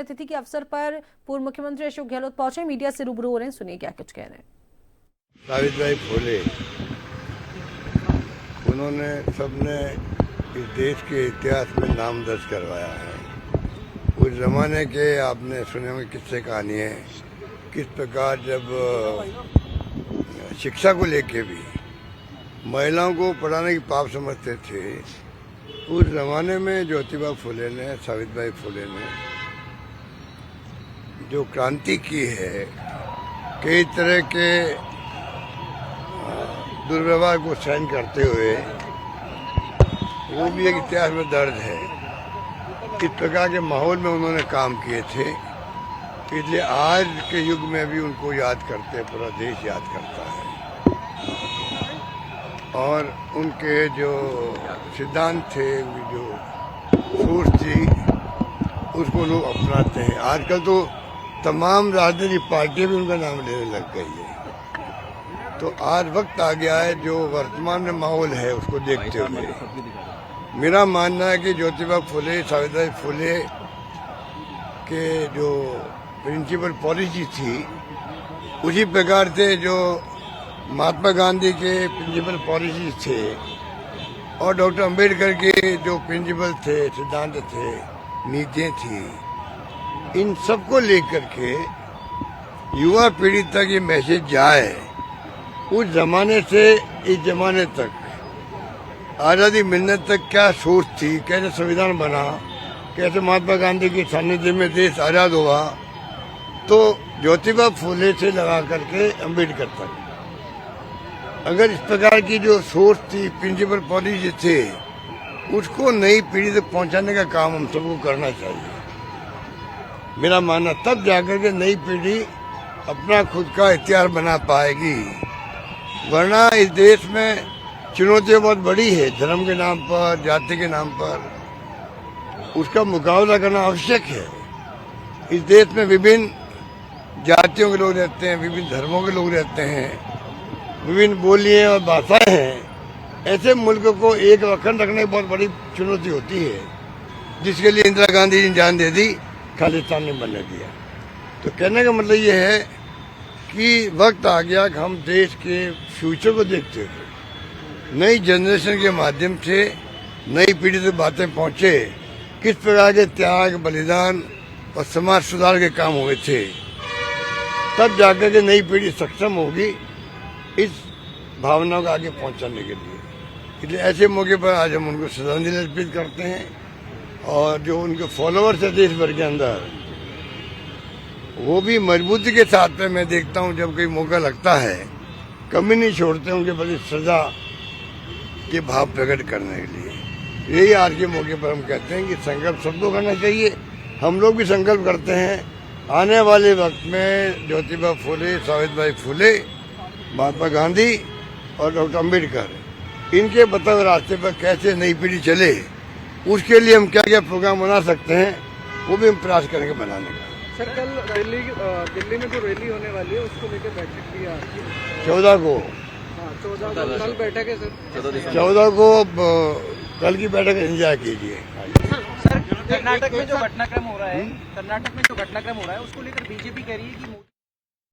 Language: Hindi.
तिथि के अवसर पर पूर्व मुख्यमंत्री अशोक गहलोत पहुंचे, मीडिया से रूबरू हो रहे हैं। सुनिए क्या कुछ कह रहे हैं। सावित्रीबाई फुले, उन्होंने सबने इस देश के इतिहास में नाम दर्ज करवाया है। उस जमाने के आपने सुने होंगे किस्से कहानी है, किस प्रकार जब शिक्षा को लेके भी महिलाओं को पढ़ाने की पाप समझते थे, उस जमाने में ज्योतिबा फुले ने, सावित्रीबाई फुले ने जो क्रांति की है, कई तरह के दुर्व्यवहार को सहन करते हुए, वो भी एक इतिहास में दर्ज है। इस प्रकार के माहौल में उन्होंने काम किए थे, इसलिए आज के युग में भी उनको याद करते, पूरा देश याद करता है। और उनके जो सिद्धांत थे, जो सोच थी, उसको लोग अपनाते हैं। आजकल तो तमाम राजनीतिक पार्टियां भी उनका नाम लेने लग गई है। तो आज वक्त आ गया है, जो वर्तमान में माहौल है उसको देखते हुए मेरा मानना है कि ज्योतिबा फुले, सावित्रीबाई फुले के जो प्रिंसिपल पॉलिसी थी, उसी प्रकार से जो महात्मा गांधी के प्रिंसिपल पॉलिसी थे और डॉक्टर अंबेडकर के जो प्रिंसिपल थे, सिद्धांत थे, नीतियाँ थी, इन सबको लेकर के युवा पीढ़ी तक ये मैसेज जाए। उस जमाने से इस जमाने तक, आज़ादी मिलने तक क्या सोच थी, कैसे संविधान बना, कैसे महात्मा गांधी के सानिध्य में देश आज़ाद हुआ, तो ज्योतिबा फुले से लगा करके अंबेडकर तक अगर इस प्रकार की जो सोच थी, प्रिंसिपल पॉलिसी थे, उसको नई पीढ़ी तक पहुंचाने का काम हम सबको करना चाहिए। मेरा मानना, तब जाकर के नई पीढ़ी अपना खुद का इतिहास बना पाएगी। वरना इस देश में चुनौतियां बहुत बड़ी है, धर्म के नाम पर, जाति के नाम पर उसका मुकाबला करना आवश्यक है। इस देश में विभिन्न जातियों के लोग रहते हैं, विभिन्न धर्मों के लोग रहते हैं, विभिन्न बोलियां और भाषाएं हैं। ऐसे मुल्क को एक अखंड रखने की बहुत बड़ी चुनौती होती है, जिसके लिए इंदिरा गांधी ने जान दे दी, खालिस्तान ने बनने दिया। तो कहने का मतलब ये है कि वक्त आ गया कि हम देश के फ्यूचर को देखते हुए नई जनरेशन के माध्यम से नई पीढ़ी तक बातें पहुंचे, किस प्रकार के त्याग, बलिदान और समाज सुधार के काम हुए थे, तब जाकर के नई पीढ़ी सक्षम होगी इस भावना को आगे पहुंचाने के लिए। इसलिए ऐसे मौके पर आज हम उनको श्रद्धांजलि अर्पित करते हैं। और जो उनके फॉलोअर्स है देश भर के अंदर, वो भी मजबूती के साथ में मैं देखता हूँ, जब कोई मौका लगता है कमी नहीं छोड़ते उनके प्रति श्रद्धा के भाव प्रकट करने के लिए। यही आज के मौके पर हम कहते हैं कि संकल्प सबको करना चाहिए। हम लोग भी संकल्प करते हैं, आने वाले वक्त में ज्योतिबा फुले, सावित्रीबाई फुले, महात्मा गांधी और डॉक्टर अंबेडकर, इनके बताए रास्ते पर कैसे नई पीढ़ी चले, उसके लिए हम क्या क्या प्रोग्राम बना सकते हैं, वो भी हम प्रयास करेंगे बनाने का। सर, कल दिल्ली में जो रैली होने वाली है, उसको लेकर बैठक की है 14 को। हाँ, 14 को कल बैठक है सर। 14 को कल की बैठक एंजॉय कीजिए। सर, कर्नाटक में जो घटनाक्रम हो रहा है, उसको लेकर बीजेपी कह रही है कि